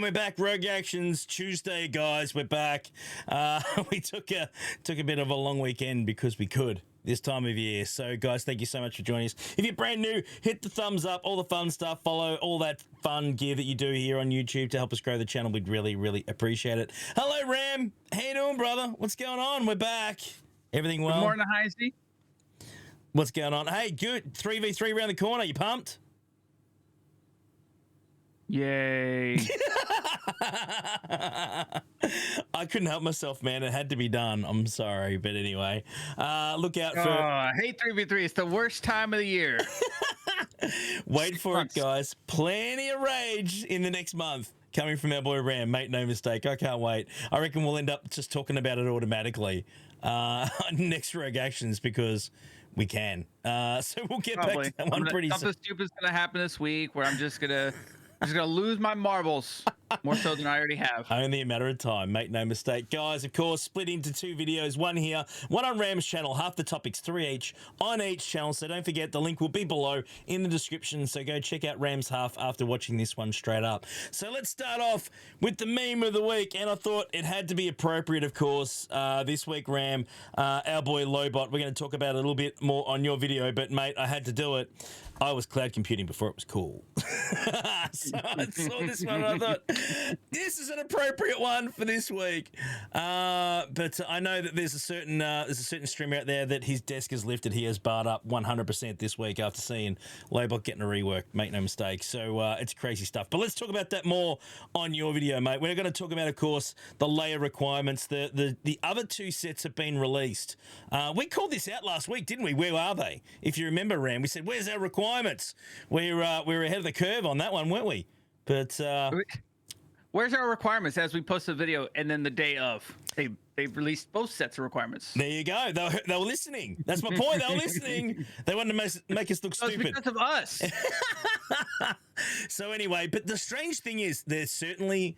And we're back. Rogue Actions Tuesday, guys. We're back. We took a bit of a long weekend because we could this time of year. So, guys, thank you so much for joining us. If you're brand new, hit the thumbs up, all the fun stuff, follow all that fun gear that you do here on YouTube to help us grow the channel. We'd really, really appreciate it. Hello, Ram. How you doing, brother? What's going on? We're back. Everything well? Good morning, Heisey. What's going on? Hey, good. 3v3 around the corner. You pumped? Yay. I couldn't help myself, man. It had to be done. I'm sorry. But anyway, look out for... I hate 3v3. It's the worst time of the year. Wait for it, guys. Plenty of rage in the next month coming from our boy Ram. Make no mistake. I can't wait. I reckon we'll end up just talking about it automatically next Rogue Actions because we can. So we'll get back to that one pretty soon. Something stupid's going to happen this week where I'm just going to lose my marbles more so than I already have. Only a matter of time, make no mistake. Guys, of course, split into two videos, one here, one on Ram's channel, half the topics, 3 each on each channel. So don't forget, the link will be below in the description. So go check out Ram's half after watching this one straight up. So let's start off with the meme of the week. And I thought it had to be appropriate, of course, this week, Ram, our boy Lobot. We're going to talk about it a little bit more on your video, but mate, I had to do it. I was cloud computing before it was cool. So I saw this one and I thought, this is an appropriate one for this week. But I know that there's a certain streamer out there that his desk is lifted. He has barred up 100% this week after seeing Lobot getting a rework. Make no mistake. So it's crazy stuff. But let's talk about that more on your video, mate. We're going to talk about, of course, the Leia requirements. The other two sets have been released. We called this out last week, didn't we? Where are they? If you remember, Ram, we said, where's our requirements? We were ahead of the curve on that one, weren't we? But where's our requirements as we post the video and then the day of they released both sets of requirements? There you go. They were listening. That's my point. They were listening. They wanted to make us look stupid. Because of us. So anyway, but the strange thing is they're certainly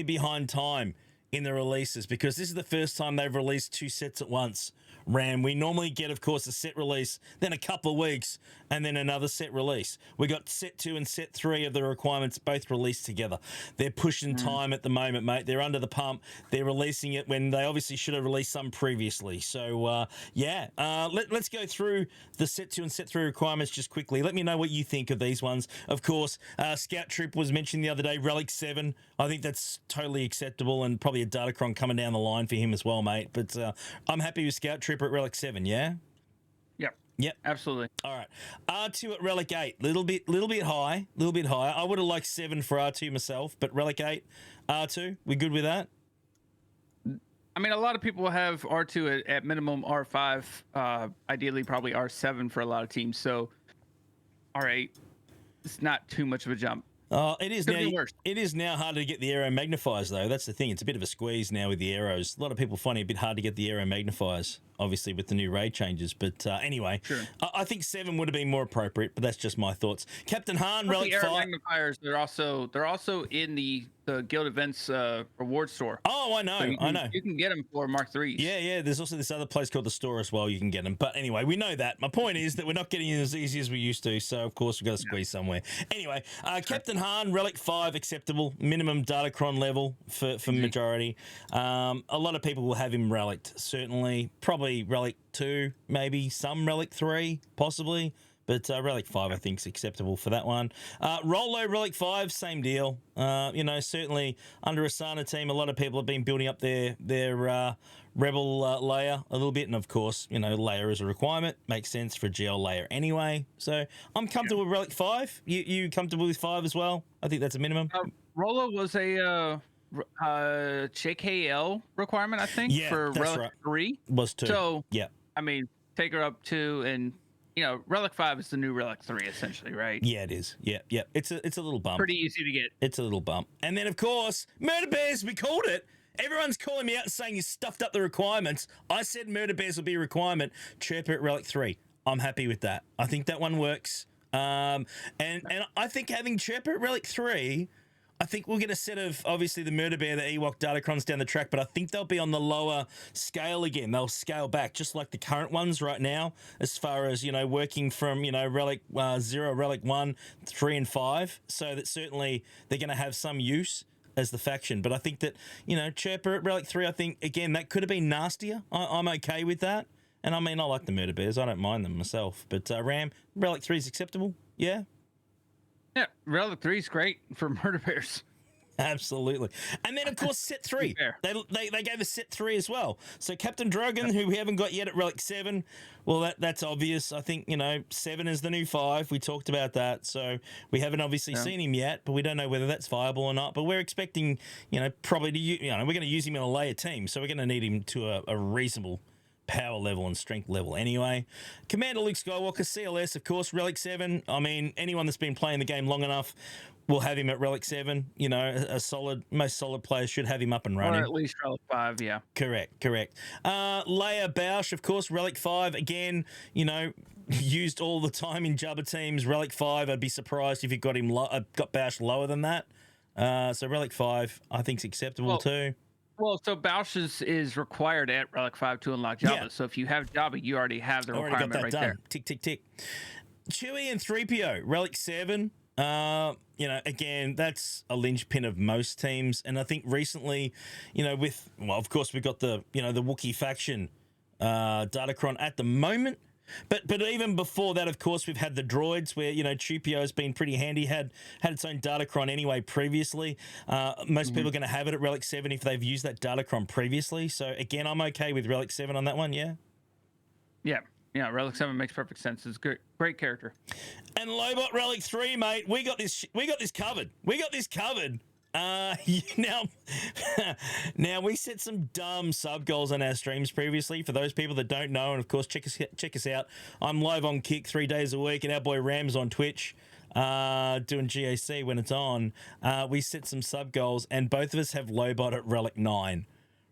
behind time in the releases because this is the first time they've released two sets at once. Ram, we normally get, of course, a set release, then a couple of weeks, and then another set release. We got set 2 and set 3 of the requirements both released together. They're pushing time at the moment, mate. They're under the pump. They're releasing it when they obviously should have released some previously. So, let's go through the set 2 and set 3 requirements just quickly. Let me know what you think of these ones. Of course, Scout Troop was mentioned the other day, Relic 7. I think that's totally acceptable and probably a Datacron coming down the line for him as well, mate. But I'm happy with Scout Troop at Relic 7, yeah? Yep, absolutely. All right. R2 at Relic 8, little bit high. I would have liked 7 for R2 myself, but Relic 8, R2, we good with that? I mean, a lot of people have R2 at minimum R5, ideally probably R7 for a lot of teams. So, R8, it's not too much of a jump. It is now harder to get the aero magnifiers, though. That's the thing. It's a bit of a squeeze now with the arrows. A lot of people find it a bit hard to get the aero magnifiers, obviously, with the new raid changes. But anyway, sure. I think 7 would have been more appropriate, but that's just my thoughts. Captain Han, Relic 5. The aero magnifiers, they're also in the Guild Events reward store. Oh, I know. So you can get them for Mark 3s. Yeah. There's also this other place called the store as well. You can get them. But anyway, we know that. My point is that we're not getting it as easy as we used to. So, of course, we've got to squeeze somewhere. Anyway, Captain Han, Relic 5, acceptable. Minimum Datacron level for majority. A lot of people will have him Relicked, certainly. Probably Relic 2, maybe. Some Relic 3, possibly. But Relic 5, I think, is acceptable for that one. Rolo, Relic 5, same deal. Certainly under Asana team, a lot of people have been building up their Rebel Leia a little bit. And, of course, Leia is a requirement. Makes sense for GL Leia anyway. So I'm comfortable with Relic 5. You comfortable with 5 as well? I think that's a minimum. Rolo was a JKL requirement, I think, for Relic 3. Was 2. So, yeah. I mean, take her up 2 and... Relic 5 is the new Relic 3, essentially, right? Yeah, it is. Yeah. It's a little bump. Pretty easy to get. It's a little bump. And then, of course, Murder Bears, we called it. Everyone's calling me out saying you stuffed up the requirements. I said Murder Bears will be a requirement. Chirper at Relic 3. I'm happy with that. I think that one works. And I think having Chirper at Relic 3... I think we'll get a set of, obviously, the Murder Bear, the Ewok Datacrons down the track, but I think they'll be on the lower scale again. They'll scale back, just like the current ones right now, as far as, working from, Relic 0, Relic 1, 3, and 5. So that certainly they're going to have some use. as the faction. But I think that, Chirper at Relic 3, I think, again, that could have been nastier. I'm okay with that. And I mean, I like the Murder Bears. I don't mind them myself. But Ram, Relic 3 is acceptable? Yeah? Yeah, Relic 3 is great for Murder Bears. Absolutely. And then, of course, set 3. They gave us set 3 as well. So Captain Drogon, who we haven't got yet at Relic 7, well, that's obvious. I think, 7 is the new 5. We talked about that. So we haven't obviously seen him yet, but we don't know whether that's viable or not. But we're expecting, probably to, we're going to use him in a Leia team. So we're going to need him to a reasonable power level and strength level anyway. Commander Luke Skywalker, CLS, of course, Relic 7. I mean, anyone that's been playing the game long enough will have him at Relic 7. Most solid players should have him up and running. Or at least Relic 5, yeah. Correct. Leia Bausch, of course, Relic 5. Again, used all the time in Jabba teams. Relic 5, I'd be surprised if you got Bausch lower than that. So Relic 5, I think is acceptable too. Well, so Bausch is required at Relic 5 to unlock Jabba. Yeah. So if you have Jabba, you already have the requirement right there. Tick, tick, tick. Chewie and 3PO, Relic 7. Again, that's a linchpin of most teams. And I think recently, of course, we've got the Wookiee faction, Datacron at the moment. But even before that, of course, we've had the droids where, Chewpio has been pretty handy, had its own Datacron anyway previously. Most people are going to have it at Relic 7 if they've used that Datacron previously. So, again, I'm okay with Relic 7 on that one, yeah? Yeah, Relic 7 makes perfect sense. It's great character. And Lobot Relic 3, mate, we got this covered. Now we set some dumb sub goals on our streams previously. For those people that don't know, and of course check us out. I'm live on Kick 3 days a week, and our boy Ram's on Twitch doing GAC when it's on. We set some sub goals, and both of us have Lobot at Relic 9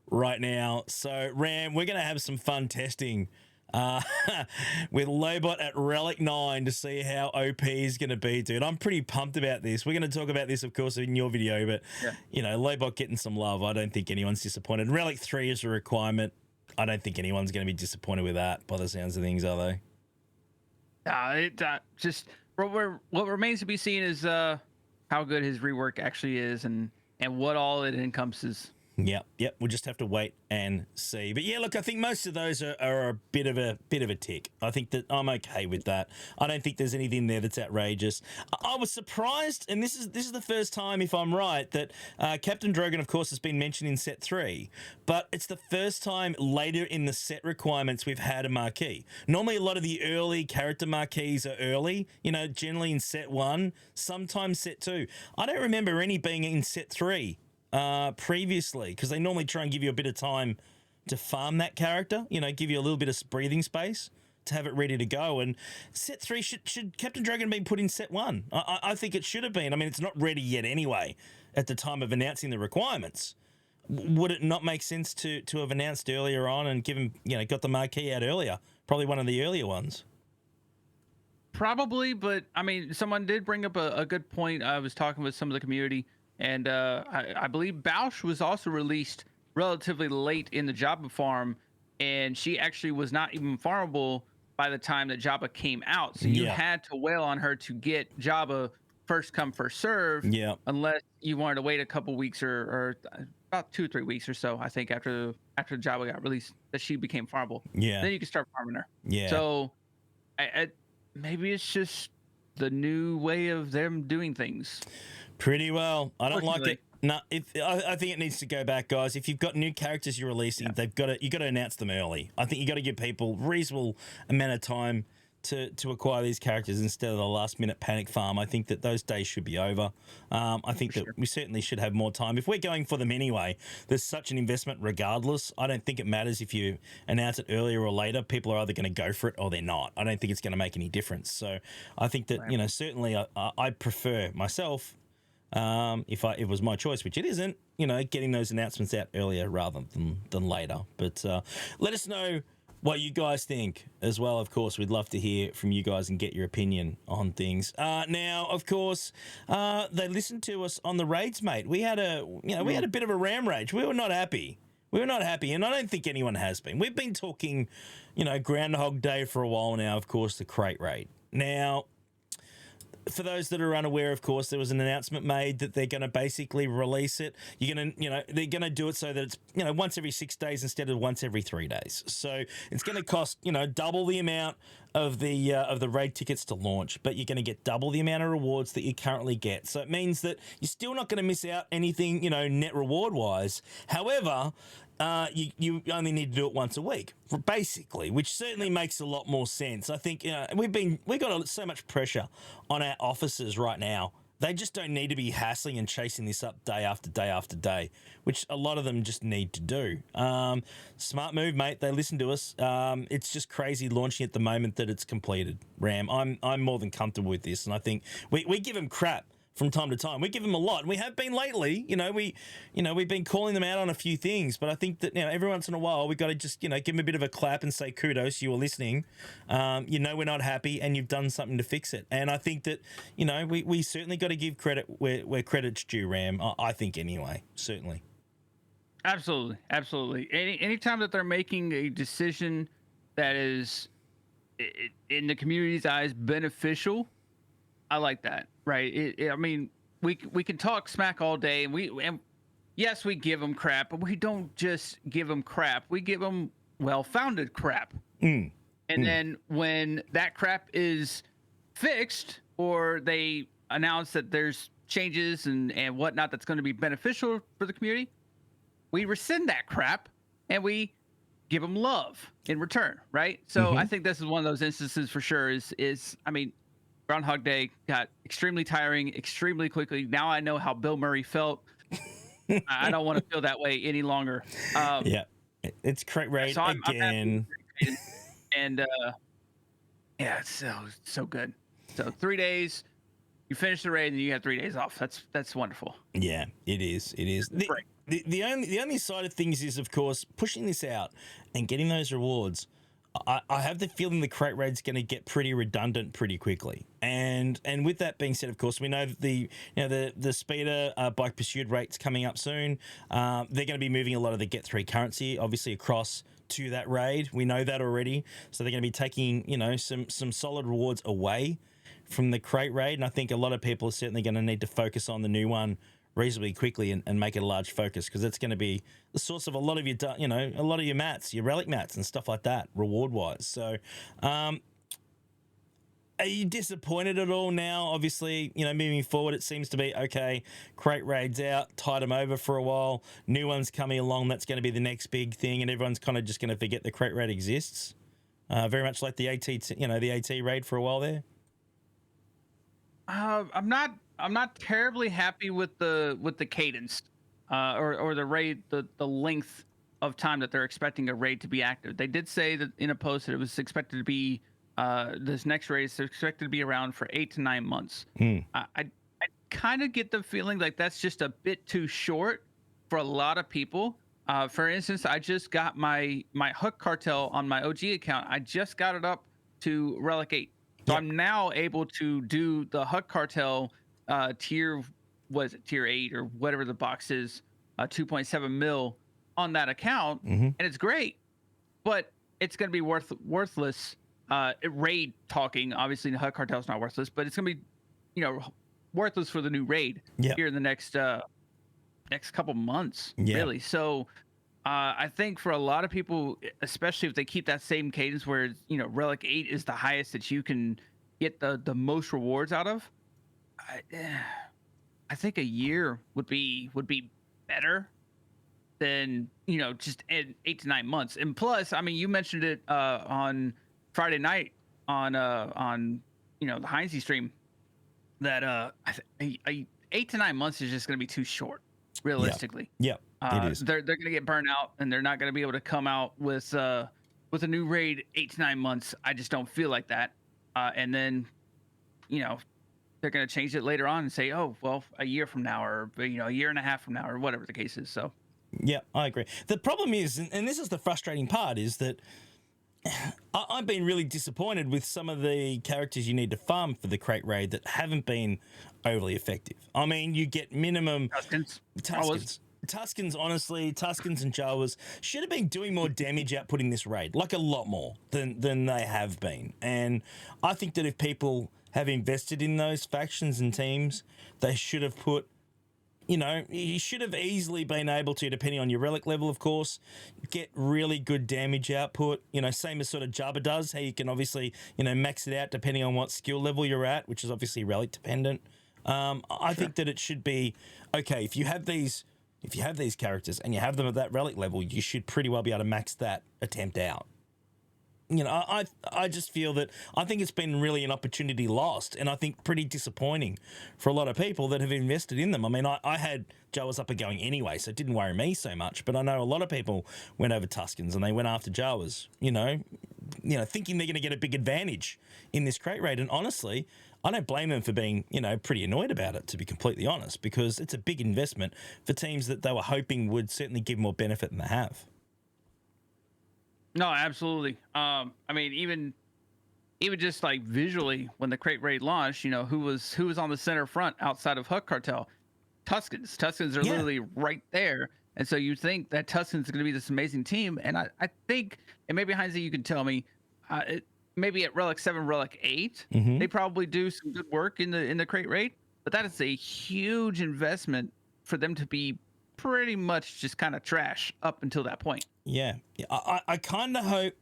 right now. So Ram, we're gonna have some fun testing with Lobot at Relic 9 to see how OP is going to be, dude. I'm pretty pumped about this. We're going to talk about this, of course, in your video, but, Lobot getting some love. I don't think anyone's disappointed. Relic 3 is a requirement. I don't think anyone's going to be disappointed with that by the sounds of things, are they? Just what remains to be seen is how good his rework actually is and what all it encompasses. Yep. We'll just have to wait and see. But yeah, look, I think most of those are a bit of a tick. I think that I'm okay with that. I don't think there's anything there that's outrageous. I was surprised, and this is the first time, if I'm right, that Captain Drogon, of course, has been mentioned in set 3, but it's the first time later in the set requirements we've had a marquee. Normally, a lot of the early character marquees are early. Generally in set 1, sometimes set 2. I don't remember any being in set 3. Previously, because they normally try and give you a bit of time to farm that character, give you a little bit of breathing space to have it ready to go. And set 3 should Captain Dragon be put in set 1? I think it should have been. I mean, it's not ready yet anyway at the time of announcing the requirements. Would it not make sense to have announced earlier on and given, got the marquee out earlier? Probably one of the earlier ones. Probably, but I mean, someone did bring up a good point. I was talking with some of the community. And I believe Bausch was also released relatively late in the Jabba farm, and she actually was not even farmable by the time that Jabba came out. So you had to wail on her to get Jabba first come, first serve, unless you wanted to wait a couple weeks or about 2 or 3 weeks or so, I think, after Jabba got released, that she became farmable. Yeah. Then you can start farming her. Yeah. So maybe it's just the new way of them doing things. Pretty well. I don't like it. No, I think it needs to go back, guys. If you've got new characters you're releasing, you got to announce them early. I think you got to give people reasonable amount of time to acquire these characters instead of the last minute panic farm. I think that those days should be over. I think that we certainly should have more time. If we're going for them anyway, there's such an investment regardless. I don't think it matters if you announce it earlier or later. People are either going to go for it or they're not. I don't think it's going to make any difference. So I think that, certainly I prefer myself, if it was my choice, which it isn't, getting those announcements out earlier rather than later. But let us know what you guys think as well. Of course, we'd love to hear from you guys and get your opinion on things. Now, of course, they listened to us on the raids, mate. We had a bit of a ram rage. We were not happy. And I don't think anyone has been. We've been talking, Groundhog Day for a while now. Of course, the crate raid. Now, for those that are unaware, of course, there was an announcement made that they're going to basically release it. You're going to, they're going to do it so that it's, once every 6 days instead of once every 3 days. So it's going to cost, double the amount of the raid tickets to launch, but you're going to get double the amount of rewards that you currently get. So it means that you're still not going to miss out anything, net reward wise. However, you only need to do it once a week, basically, which certainly makes a lot more sense. I think we've got so much pressure on our officers right now. They just don't need to be hassling and chasing this up day after day after day, which a lot of them just need to do. Smart move, mate. They listen to us. It's just crazy launching at the moment that it's completed. Ram, I'm more than comfortable with this, and I think we give them crap from time to time. We give them a lot, and we have been lately. We've been calling them out on a few things, but I think that every once in a while we've got to just give them a bit of a clap and say kudos, you were listening. We're not happy, and you've done something to fix it. And I think that we certainly got to give credit where credit's due, Ram. I think anyway, certainly. Absolutely. Anytime that they're making a decision that is in the community's eyes beneficial, I like that, right? I mean, we can talk smack all day, and yes, we give them crap, but we don't just give them crap. We give them well-founded crap. And then when that crap is fixed, or they announce that there's changes and whatnot that's going to be beneficial for the community, we rescind that crap and we give them love in return, right? So I think this is one of those instances for sure. I mean, Groundhog Day got extremely tiring extremely quickly. Now I know how Bill Murray felt. I don't want to feel that way any longer. Yeah, it's crit rate so again. And yeah, it's so good. So 3 days, you finish the raid and you have 3 days off. That's wonderful. Yeah, it is. It is. The only side of things is, of course, pushing this out and getting those rewards. I have the feeling the crate raid's going to get pretty redundant pretty quickly, and with that being said, of course, we know that the speeder bike pursuit rate's coming up soon. They're going to be moving a lot of the Get 3 currency, obviously, across to that raid. We know that already, so they're going to be taking some solid rewards away from the crate raid, and I think a lot of people are certainly going to need to focus on the new one reasonably quickly and make it a large focus, because it's going to be the source of a lot of your mats, your relic mats and stuff like that, reward wise. So are you disappointed at all now? Obviously, moving forward, it seems to be okay. Crate raid's out, tide them over for a while. New one's coming along. That's going to be the next big thing, and everyone's kind of just going to forget the crate raid exists. Very much like the AT raid for a while there. I'm not terribly happy with the cadence or the raid, the length of time that they're expecting a raid to be active. They did say that in a post that it was expected to be this next raid is expected to be around for 8 to 9 months. I kind of get the feeling like that's just a bit too short for a lot of people. For instance, I just got my Hook Cartel on my OG account. I just got it up to Relic 8. So I'm now able to do the Huck Cartel tier 8 or whatever the box is, 2.7 mil on that account, and it's great, but it's going to be worthless. Raid talking, obviously the Huck Cartel's not worthless, but it's going to be, worthless for the new raid here in the next couple months, really. So I think for a lot of people, especially if they keep that same cadence where Relic 8 is the highest that you can get the most rewards out of, I think a year would be better than just 8 to 9 months. And plus, I mean, you mentioned it on Friday night on the Heinze stream that 8 to 9 months is just going to be too short, realistically. Yeah. It is. They're going to get burnt out, and they're not going to be able to come out with a new raid 8 to 9 months. I just don't feel like that. And then, they're going to change it later on and say, oh, well, a year from now, or a year and a half from now, or whatever the case is. So, yeah, I agree. The problem is, and this is the frustrating part, is that I've been really disappointed with some of the characters you need to farm for the crate raid that haven't been overly effective. I mean, you get minimum Tuskens. Tuscans, honestly, Tuscans and Jawas should have been doing more damage output in this raid, like a lot more than they have been. And I think that if people have invested in those factions and teams, they should have put, you should have easily been able to, depending on your relic level, of course, get really good damage output. Same as sort of Jabba does, how you can obviously, max it out depending on what skill level you're at, which is obviously relic dependent. I think that it should be okay if you have these characters and you have them at that relic level, you should pretty well be able to max that attempt out. I just feel that I think it's been really an opportunity lost, and I think pretty disappointing for a lot of people that have invested in them. I mean, I had Jawas up and going anyway, so it didn't worry me so much. But I know a lot of people went over Tuscans and they went after Jawas, thinking they're going to get a big advantage in this crate raid. And honestly, I don't blame them for being, pretty annoyed about it, to be completely honest, because it's a big investment for teams that they were hoping would certainly give more benefit than they have. No, absolutely. I mean, even just like visually, when the crate raid launched, who was on the center front outside of Huck Cartel? Tuscans. Tuscans are literally right there. And so you think that Tuscans is going to be this amazing team. And I think, and maybe Heinze, you can tell me, maybe at Relic 7, Relic 8, they probably do some good work in the crate raid. But that is a huge investment for them to be pretty much just kind of trash up until that point. Yeah. I kind of hope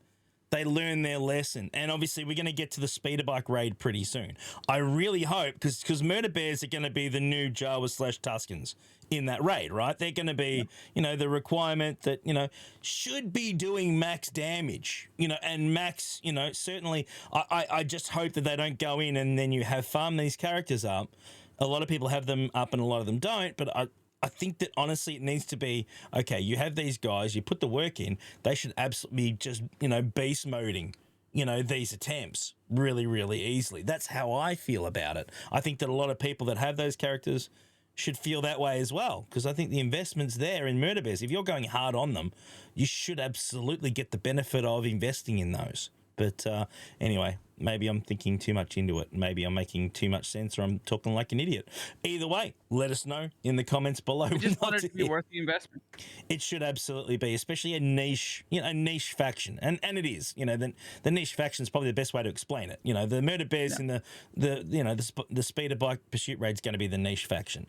they learn their lesson. And obviously, we're going to get to the speeder bike raid pretty soon. I really hope, because Murder Bears are going to be the new Jawa/Tuscans in that raid, right? They're going to be, the requirement that, should be doing max damage, and max, certainly, I just hope that they don't go in and then you have farm these characters up. A lot of people have them up and a lot of them don't, but I think that honestly it needs to be, okay, you have these guys, you put the work in, they should absolutely just, beast moding, these attempts really, really easily. That's how I feel about it. I think that a lot of people that have those characters should feel that way as well, because I think the investment's there in Murder Bears. If you're going hard on them, you should absolutely get the benefit of investing in those. But anyway, maybe I'm thinking too much into it. Maybe I'm making too much sense, or I'm talking like an idiot. Either way, let us know in the comments below. We just want it to be worth the investment. It should absolutely be, especially a niche faction, and it is. The niche faction is probably the best way to explain it. The Murder Bears in the speeder bike pursuit raid is going to be the niche faction.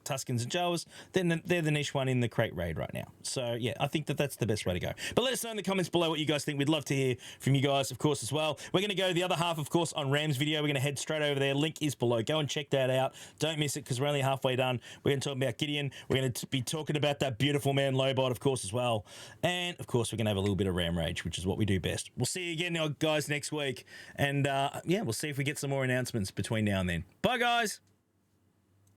Tuscans and Jawas, then they're the niche one in the crate raid right now. So yeah, I think that's the best way to go. But let us know in the comments below what you guys think. We'd love to hear from you guys, of course, as well. We're going to go the other half, of course, on Ram's video. We're going to head straight over there. Link is below. Go and check that out. Don't miss it, because we're only halfway done. We're going to talk about Gideon. We're going to be talking about that beautiful man Lobot, of course, as well. And of course, we're going to have a little bit of Ram Rage, which is what we do best. We'll see you again, guys, next week. And we'll see if we get some more announcements between now and then. Bye, guys.